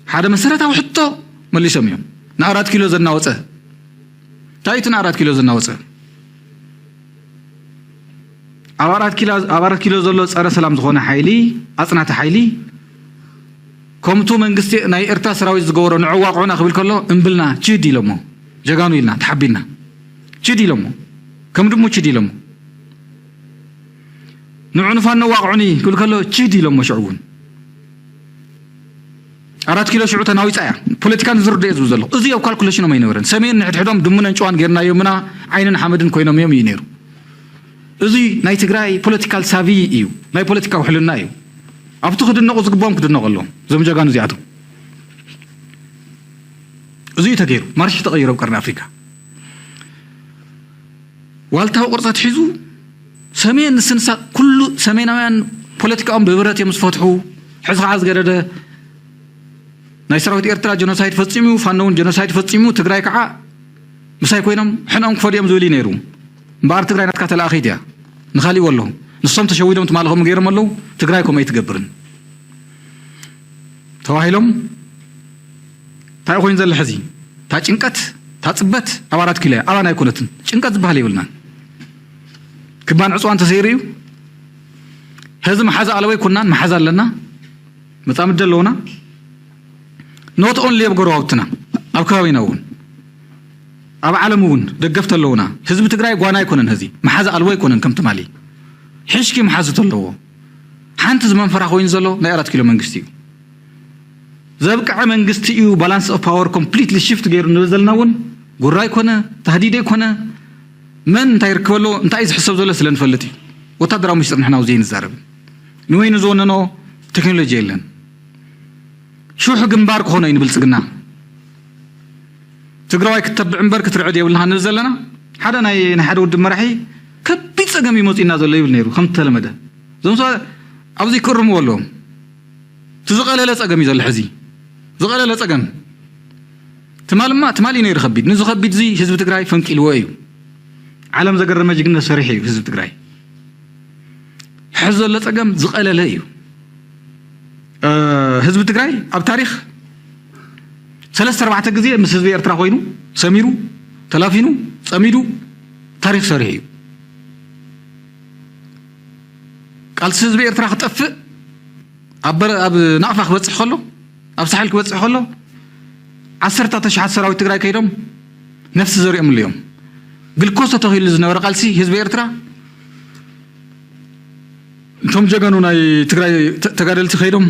حدا مسرته وحطه ملي سميهم نارات كيلو زنا وصه تايت نارات كيلو زنا وصه أبارات كيلو زلوا صار سلام زخون حيلي أصنعت حيلي كمتو منجستي ناي إرتا سراوي زجورو نعواقعنا قبل كله انبلنا تشدي لهم جاكانو لنا تحبينا تشدي لهم كم دمو تشدي لهم نعنفان نواقعني كل كله تشدي لهم شعون 4 كيلو شعوت ناوي صايا بوليتيكان زرد يزوزلو ازي او كالكوليشن ما ينورن سمين نحدهم دمنا نچوان غيرنا يومنا عينن حمدن كوينم يوم ينيرو ازي ناي تግራይ بوليتيكال سافي ايو ناي بوليتيكا وحلنا ايو أبتو خد النقص قبام كده نقولهم زي ما جاكانو زيادو زي تغيرو مارش تغيرو بقرن أفريقيا والتاو قرصة حيزو سمين السنسا كل سميناوين بوليتيكا ببرات يمسفتحو حزق عاز قرده نايسراويت إرترا جنوسايد فتصيمو فانون جنوسايد فتصيمو تغراي كعا مساي كوينم حنا كفر يوم زولي نيرو مبار تغراي نتكاتل أخيتيا نخالي والله نصهم تشويدهم تمالهم غيرهم الله تغرايكم يتقبرن تواهلهم تاخوين زل حزي تا ጭንቀት تا ጽበት አባራት ኪለ አባና ይኮነትን ጭንቀት ዝባል ይብልና ክባን ዕጽዋን ተሰይሪዩ ህዝም ሓዛ አለወ ይኩናን መሓዛ አለና መጻም ደለውና ኖት ኦንሊ የብገሮውትና አብ ከባቢናውን አብ ዓለሙን ደገፍተለውና ህዝብ ትግራይ ጓና ይኮነን ህዚ መሓዛ አለወ ይኮነን ከም ተማሊ حشكي محازة الله حانت زمان فرح وين زلوا نيرات كيلو منجستي زبك عم منجستي بالانس اوف باور كومبليتلي شيفت غير نزلنا ون قراي كنا تهديدي كنا من تايركولو انت عايز حساب زول سلن فلتي وتدراو مش نحن وزين الزرب نوين زوننا تكنولوجيا لن شو حق مبارك هنا ينبلصقنا تقراي كتب عنبرك ترعد يولها نزلنا حدا نحد ود مرحي كبيت سجمي موتينا زول يبل نيرو خمت لمده زوم سو ابزي كرم ولهم تزقل لا سجمي زول حزي زقل لا سجم تمالي نير خبيت نزو خبيت زي حزب تግራይ فنكيل ويو عالم زقرمه جግነ سريح حزب تግራይ حزب لا سجم زقل لا يو حزب تግራይ اب تاريخ 3-4 ጊዜ ምስ ህዝብ ኤርትራ ኮይኑ ሰሚሩ ተላፊኑ ጸሚዱ ታሪክ ሰሪሕ እዩ قال سيزبي إرتراح تقفل أب نعفخ بتصح خلو أب ساحل كبتصح خلو 10,000 سراويت تግራይ كيدم نفس زريهم اليوم بالكوسة تغيل زنورة قالسي حزب إرترا انتم جاكانو ناي تግራይ تقادلت خيدم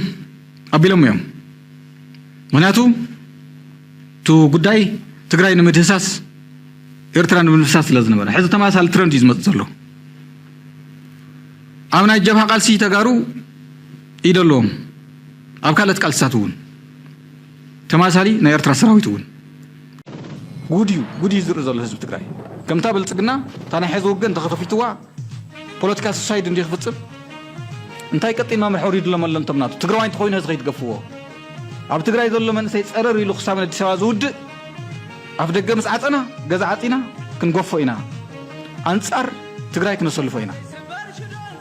أبيلهم يوم مناتو تو قداي تግራይ نمدهساس إرترا نمدهساس لازنبنا حزب تماسال ترند يزمتصلو أمنا الجبهة قالسي تقارو إيدلهم أبكالت قالساتون تماسالي نا إرترا سراويتون غودي زر زل حزب تግራይ كم تابل صقنا تانا حزب وجن تخطفيتوا بوليتيكا سوسايد اندي خفصم انتاي قطين ما محوري دلملم تمناتو تግራዋይ انت خوينه زغيت ገፍዎ ኣብ ትግራይ ዘሎ መንሰይ ጸረር ኢሉ ክሳብ ኣዲስ ኣበባ ዝውድ ኣብ ደገ ምስ ዓፀና ገዛ ዓፂና ክንጎፎ ኢና አንጻር ትግራይ ክነሰልፎ ኢና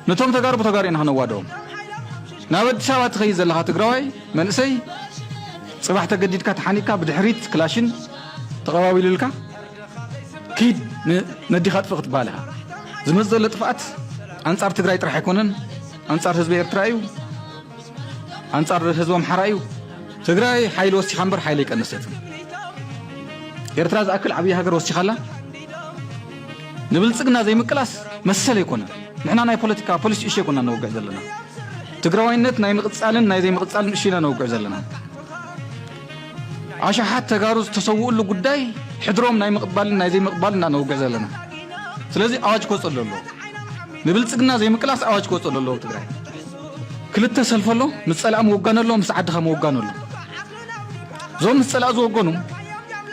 ነቶም ተጋሩ ተጋሩ ኢና ክነዋደዎም ናብ ኣዲስ ኣበባ ትኸይ ዘለኻ ትግራዋይ መንሰይ ጽባሕ ተገዲድካ ተሓኒካ ብድሕሪት ክላሽን ተቀባቢልልካ كيد نديخ أطفق تبالها زمزل لطفات أنصار تقرأي ترح يكونن أنصار حزب إرترايو أنصار حزب محرايو تقرأي حيل وسي خمبر حيلك النسيتم إرتراز أكل عبيها هجر وسي خلا نبل سقنا زي مكلاس مسألة يكونن نحنا ناي بوليتيكا بوليس إيش يكونن نوقع زلنا تقرأي النت ناي مقتصالن ناي زي مقتصالن إيشنا نوقع زلنا عشان حتى جاروز تسوق له قداي حضرهم ناي مقبالنا ناي زي مقبالنا نوقع زلنا سلازي أواج كوصل له نبل سقنا زي مكلاس أواج كوصل له تقرأي كل التسلف له مسألة موقعنا له مساعدها موقعنا له زون مسألة زوجنا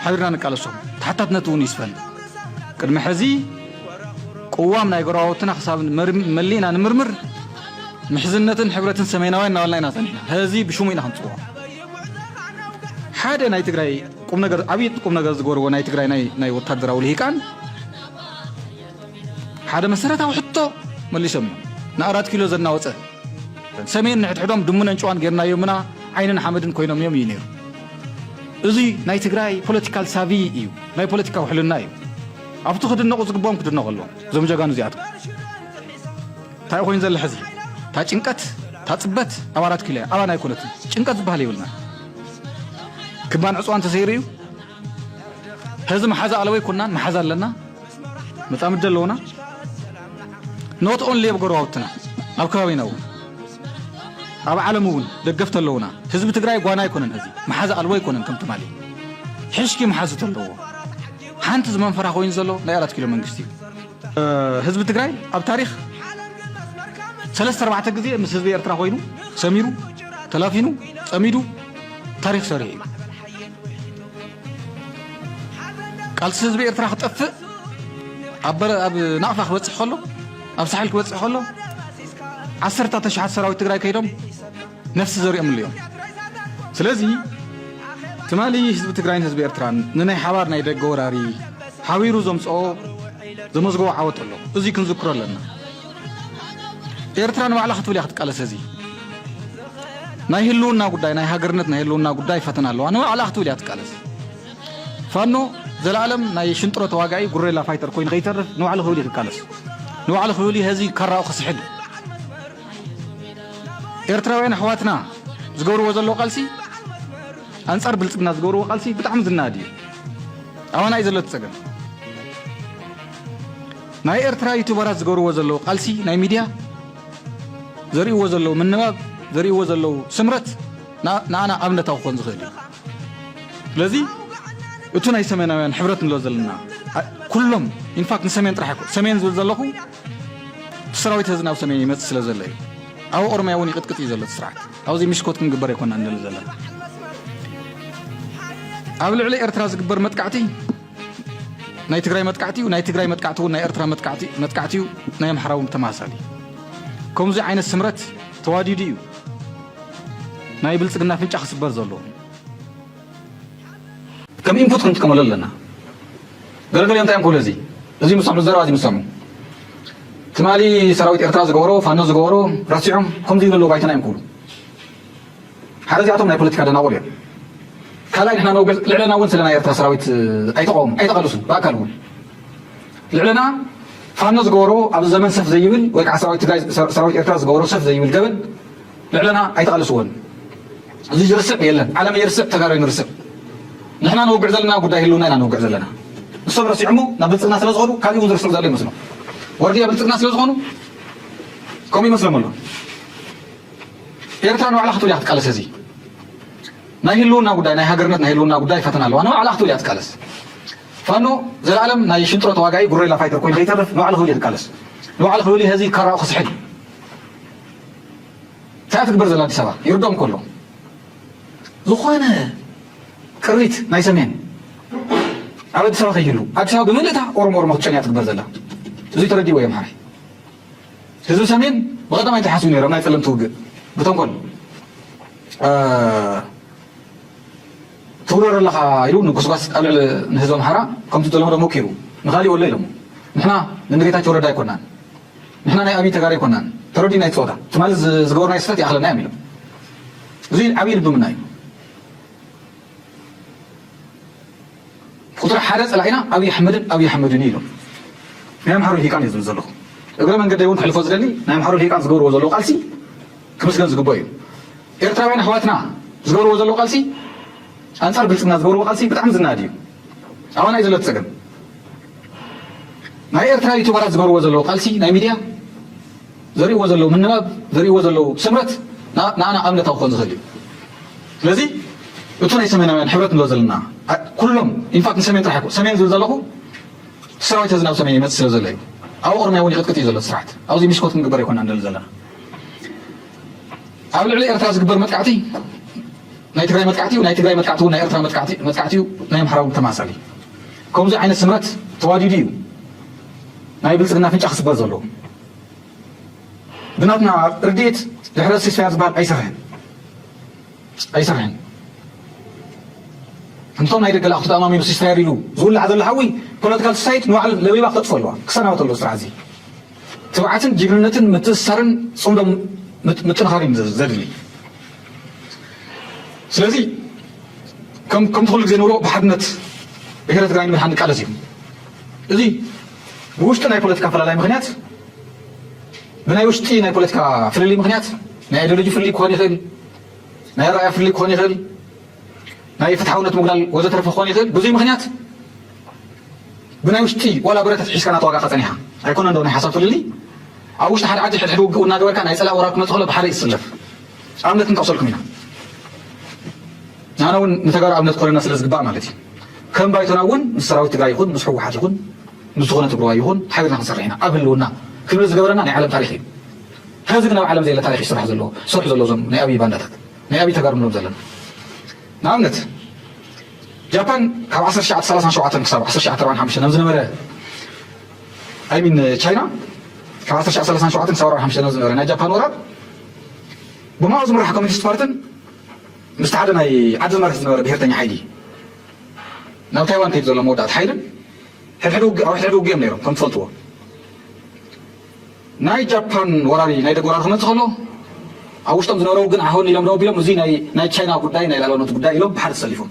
حضرنا نكالسهم حتى تنتوني سفن كرم حزي قوامنا يقرأوتنا حساب ملينا نمرمر محزنة حبرة سمينا وين ولا ناتني هذه بشومينا هنصوها حدا ناي تقرأي قوم نجر عبيد قوم نجر زجور وناي تقرأي ناي وتحضر أوليه كان حدا مسرته وحطه ملي سمي نأراد كيلو زنا وصل سمين نحدهم دمنا نشوان غيرنا يومنا عيننا حمدن كوينهم يوم ينير إذا ناي تقرأي political savvy إيو ناي political وحلنا إيو أفتو خد النقص قبام كده نقله زم جاكانو زيادة تاي خوين زل حزي تاي إنكت تاي صبت أوارات كلها أوانا يكونت إنكت بحالي ولنا كمان عصوان تسيريو هذا محازة على وين كنا محازة لنا متعمد لونا not only بقرواتنا أبكاوينا أب عالمون دقفت لونا حزب تقرأي قوانا يكونن هذي محازة على وين كنا كم تمالي حشكي محازة اللو حانت زمان فرح وين زلوا لا يرات كيلو من قستي حزب تقرأي أب تاريخ 3-4 جزء من حزب إرترا وينو سميرو تلافينو أميدو تاريخ سريع قال حزب إرترا خطف أب نعفخ بتصح له أب ساحل كبتصح له 10,000 سراويت تقرأي كيدم نفس زريهم اليوم سلازي تمالي حزب تقرأي حزب إرترا نناي حوار ناي دغوراري حاويرو زمصو زمزغو عوت له ازي كنذكر لنا إرترا نبعلا خطولي أخذ قال سزي ناي هلونا قداي ناي هاجرنت ناي هلونا قداي فتنا له أنا على خطولي أخذ قال فانو زلالم ناي شنطرو تواقعي غوريلا فايتر كوين غيتر نو على خولي قالس نو على خولي هذه كراو خصحد إرتراوين حواتنا زغورو وزلو قالسي أنصار بلصقنا زغورو قالسي بتعم زنادي أوانا يزلت سجن ناي إرترا يوتيوبرات زغورو وزلو قالسي ناي ميديا زري وزلو من نواب زري وزلو سمرت أنا أمنة أخون زغيري لذي اتونا يسمينا وين حبرت نلو زلنا كلهم إنفاق نسمين ترحكو سمين زلزلكو سراويت هزنا وسمين يمثل زلي أو أرمي وني قد يزلت سرعت أو زي مشكوت كنقبر يكون عندنا زلنا أول علي إرتراز قبر متقعتي ناي تقرأي متقعتي وناي تقرأي متقعتو وناي إرترا متقعتي ناي محراوم تماسالي كم زي عين السمرت توادي ديو ناي بلصقنا فين شخص برزلو كم إنبوت كنت كمل لنا قال يوم تايم كل زي مسامو الزرع زي مسامو تمالي سراويت إرتراز جورو فانوز جورو راسيهم كم زي لو بايتنا يمكولو هذا زي عطهم ناي بوليتيكا دناوليا كلا إحنا نوجد لعلنا ونسلنا إرترا سراويت أي تقوم أي تقلصون باكلون لعلنا فانوز جورو على زمن سف زيبل ويك سراويت إرتراز جورو سف زيبل قبل لعلنا أي تقلسون زي يرسب يلا على ما يرسب تقارن يرسب نحن نوقع زلنا قد هلونا أنا نوقع زلنا الصبر سيعمو نبلتنا سلازغونو كان يوزر سلز عليه مسلم وردي بلتنا سلازغونو كومي مسلم الله ኤርትራ ነው አላህቱ ሊያትቃለስ እዚህ ናይ ህልውና ጉዳይ ናይ ሃገርነት ናይ ህልውና ጉዳይ ፈተና አለው ነው አላህቱ ሊያትቃለስ ፋኖ ዘላለም ናይ ሽንጥሮ ተዋጋይ ጉሬላ ፋይተር ኮይን ዘይተርፍ ነው አላህቱ ሊያትቃለስ ነው አላህቱ ሊ هذه ከራው خصحል ታትግበር ዘላ አዲስ አበባ ይርዶም ኮሎ ዝኾነ ቅሪት ናይ ሰሜን ኣብ አዲስ አበባ ከይሉ አዲስ አበባ በመለታ ኦሮሞ ጨኛ ትግበር ዘላ እዚ ተረዲ ወይ ማሪ ህዝብ ሰሜን በቀደም አይተሐሱ ነው ናይ ጸለም ትውግእ بتنقل تورر لها يلون نقص قبل نهزم حرا كم تطلعون ده موكيرو نخالي ولا يلهم نحنا نريتها تورر داي كونان نحنا ناي أبي تجاري كونان تردي ناي صودا تمال زغور ناي ستي أحلى نعمله زين أبي البمناي خطر حارس العينا أبي حمد نيلو نعم حرو هيكان يزلزلو أقول من قد يوم تحلفوا زلني نعم حرو هيكان زغور وزلو قالسي كمسكن زغبايو ኤርትራውያን አሕዋትና ዝገብርዎ ዘሎ ቃልሲ አንፃር ብልጽግና ዝገብርዎ ቃልሲ በጣም ዝናድዩ አሁን አይ ዘለት ሰገም ናይ ኤርትራ ዩቲዩበራት ዝገብርዎ ዘሎ ቃልሲ ናይ ሚድያ ዘሪዎ ዘሎ ምንባብ ዘሪዎ ዘሎ ስምረት ናና አምነታው ኮን ዝኸል ስለዚህ እቱ ናይ ሰሜናውያን ሕብረት ንሎ ዘለና ኩሎም ኢንፋክት ሰሜን ጥራሕ ሰሜን ዝብል ዘለኹ ሰራዊት ዝናብ ሰሜን ይመጽእ ስለ ዘሎ እዩ ኣብ ኦሮምያ እውን ይቅጥቅጥ እዩ ዘሎ ስርዓት ኣብዚ ሚሽኮት ክንግበር ይኮና እንደል ዘለና ኣብ ልዕሊ ኤርትራ ዝግበር መጥቃዕቲ ናይ ትግራይ መጥቃዕቲ ናይ ትግራይ መጥቃዕቲ ናይ ኤርትራ መጥቃዕቲ ናይ ኣምሓራ ተማሳሊ ከምዚ ዓይነት ስምረት ተዋዲዱ እዩ ናይ ብልጽግና ፍንጫ ክስበር ዘሎ ብናትና ርድኢት ድሕረት ሲስፋያ ዝበሃል ኣይሰርሕን እንቶም ናይ ደገ ላእኹ ተኣማሚኑ ሲስፋያ ኢሉ ዝውላዕ ዘሎ ሓዊ ፖለቲካል ሶሳይቲ ንባዕሉ ለቢባ ክተጥፎ ኣለዋ ክሰናወት ኣሎ ስርዓት እዚ ትብዓትን ጅግንነትን ምትእስሳርን ፅምዶም متنخرين زدلي سلازي كم تقول لك زي نورو بحدنت بهرة تقرأين من حد كالزيم إذي بوشت ناي بوليتيكا فلا مغنيات بناي وشتي ناي بوليتيكا فلي مغنيات ناي ايديولوجي فلي كوني خيل ناي رأي فلي كوني خيل ناي فتحونة مغلال وزة رفع كوني خيل بزي مغنيات بناي وشتي ولا بريت تحيش كانت واقع قطنيها هيكون عندنا حساب فلي أوش تحد عادي حد وقولنا دول كان هيسأل أوراق مدخله بحري السلف عملت نتوصلكم هنا أنا ونتجار عملت قرينا سلسلة بقى مالتي كم بايتنا ون نسراوي تجاري يكون نسحو واحد يكون نسخونه تبروا يكون حاجة نحصر هنا قبل لونا كل رزق قبلنا نعلم تاريخي هذا كنا عالم زي التاريخ صرح زلوا صرح زلوا زم نأبي باندتك نأبي تجار من زلنا نعمت جابان كم 10 شعات 30 شعات نكسر 10 شعات 40 50 نمزنا مرة أي من تشاينا كعصر شعب 30 شعات نسوار 5 نزل ورنا جابان ورا بمعظم راح كوميونست بارتن مستعدنا عدد مرات نورا بهرتني حيدي ناو تايوان تيبزو لمودات حيدن حدو جيم نيرو كم فلتوا ناي جابان وراري ناي دغ ورار خمت خلو اوشتم زنورو ግን አሁን ይለምደው ቢለም እዚ ናይ ቻይና ጉዳይ ናይ ላሎነት ጉዳይ ይሎም በሐር ሰሊፉ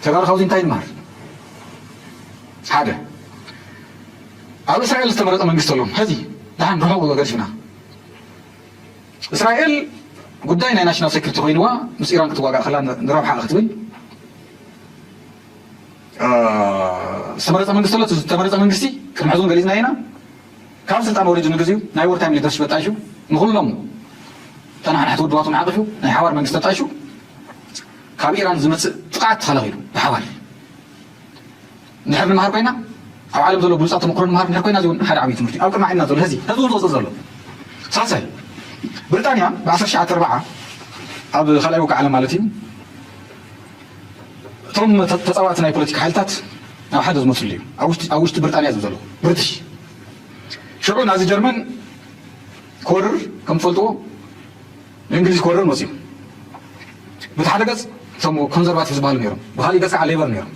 ተጋር ኻውዚን ታይን ማር ሓደ ኣብ እስራኤል ዝተመረፀ መንግስቲ ኣሎ ሕዚ ደሓን ረኸቡ ገርሽና እስራኤል ጉዳይ ናይ ናሽናል ሴኩሪቲ ኮይንዋ ምስ ኢራን ክትዋጋእ ከላ ንረብሓ ክትብል ዝተመረፀ መንግስቲ ኣሎ ዝተመረፀ መንግስቲ ቅድሚ ሕዙን ገሊፅና ኢና ካብ ስልጣን ወሪዱ ንግዚኡ ናይ ወርታይም ሊደርሽፕ ተጣይሹ ንኩሎም ተናሓንሕቲ ውድባቶም ዓቂፉ ናይ ሓባር መንግስቲ ተጣይሹ ካብ ኢራን ዝመፅእ ጥቃት ተኸላኺሉ ብሓባር ንድሕር ንምሃር ኮይና ኣብ ዓለም ዘሎ ብሉፃት ተመክሮ ንምሃር ንድሕር ኮይና እዚውን ሓደ ዓብዪ ትምህርቲ ኣብ ቅድሚ ዓይንና ዘሎ ህዚ እውን ዝወፅእ ዘሎ ሳልሳይ ብሪጣንያ ብ1940 ኣብ ካልኣይ ውግእ ዓለም ማለት እዩ እቶም ተፃዋዕቲ ናይ ፖለቲካ ሓይልታት ናብ ሓደ ዝመፅሉ እዩ ኣብ ውሽጢ ብሪጣንያ ዝብ ዘሎ ብሪትሽ ሽዑ ናዚ ጀርመን ክወርር ከም ትፈልጥዎ እንግሊዝ ክወርር መፅዩ በቲ ሓደ ገፅ እቶም ኮንዘርቫቲቭ ዝበሃሉ ነይሮም ብካሊእ ገፅ ከዓ ሌበር ነይሮም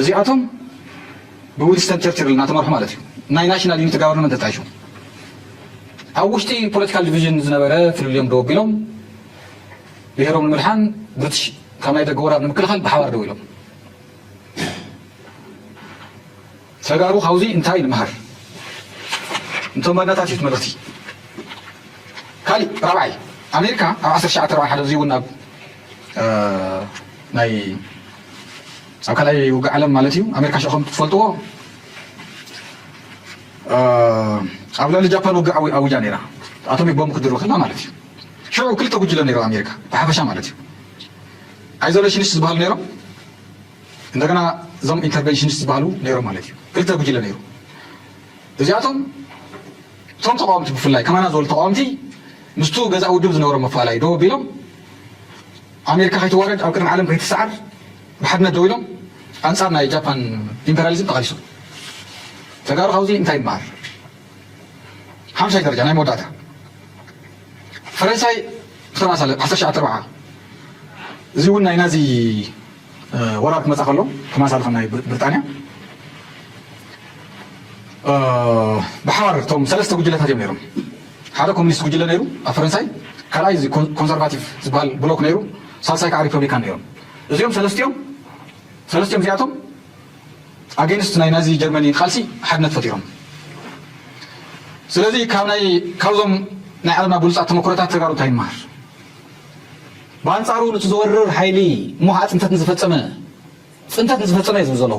እዚኣቶም ብዊንስተን ቸርችል እናተመርሑ ማለት እዩ ናይ ናሽናል ዩኒቲ ጋቨርንመንት ተጣይሹ ኣብ ውሽጢ ፖለቲካል ዲቪዥን ዝነበረ ፍልልዮም ደው ኣቢሎም ብሄሮም ንምድሓን ብሪትሽ ካብ ናይ ደገ ወራር ንምክልኻል ብሓባር ደው ኢሎም ተጋሩ ካብዚ እንታይ ንምሃር እንቶም መድናታት እዩ ትመለኽቲ ካሊእ ራብዓይ أمريكا أو 1941 زيون أب ناي أو كلاي وقع علم مالتيو أمريكا شو خم تفلتوه أولا الجابان وقع أو جانيرا أتوميك بوم كدرو خلا مالتيو شو كل تقول نيرو أمريكا بحبشة مالتيو ايزوليشنست ዝበሃል ነይሮም እንደገና ዞም ኢንተርቬንሽንስት ዝበሃሉ ነይሮም ማለት እዩ ክልተ ጉጅለ ነይሩ እዚኣቶም ቶም ተቃወምቲ ብፍላይ ከማና ዝበሉ ተቃወምቲ ምስቱ ገዛ ውድብ ዝነበሮም መፋላይ ደው ቢሎም ኣሜሪካ ከይትዋረድ ኣብ ቅድሚ ዓለም ከይትሰዓር ብሓድነት ደው ኢሎም ኣንጻር ናይ ጃፓን ኢምፔሪያሊዝም ተቃሊሱ ተጋሩ ካብዚ እንታይ ይመሃር ሓምሻይ ደረጃ ናይ መወዳእታ ፈረንሳይ ብተመሳሳሊ 1940 زيون ناينازي وراك مزاخلو كما سالخنا ناي بريطانيا بحوار توم ثلاثه ጉጅለታት እዮም ነይሮም ሓደ ኮሙኒስት ጉጅለ ነይሩ ኣብ ፈረንሳይ ካልኣይ ኮንሰርቫቲቭ ዝበሃል ብሎክ ነይሩ ሳልሳይ ከዓ ሪፐብሊካን ነይሮም እዚኦም ሰለስቲኦም እዚኣቶም ኣጌንስት ናይ ናዚ ጀርመኒ ካልሲ ሓድነት ፈጢሮም ስለዚ ካብዞም ናይ ዓለምና ብሉፃት ተመክሮታት ተጋሩ እንታይ ይመሃር بانصارو نتزورر حيلي مو هات انت نزفصمه ጽንተት ዝፈጸመ እዩ ዘሎ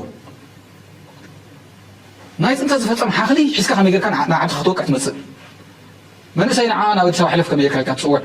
ናይ ጽንተት ዝፈጸም ሓኽሊ ሒዝካ ከመይ ጌርካ ንዓድኻ ክትወቅዕ ትመጽእ መንእሰይ ንዓና ወዲ ሰብ ሕልፍ ከመይ ጌርካ ትጽውዕ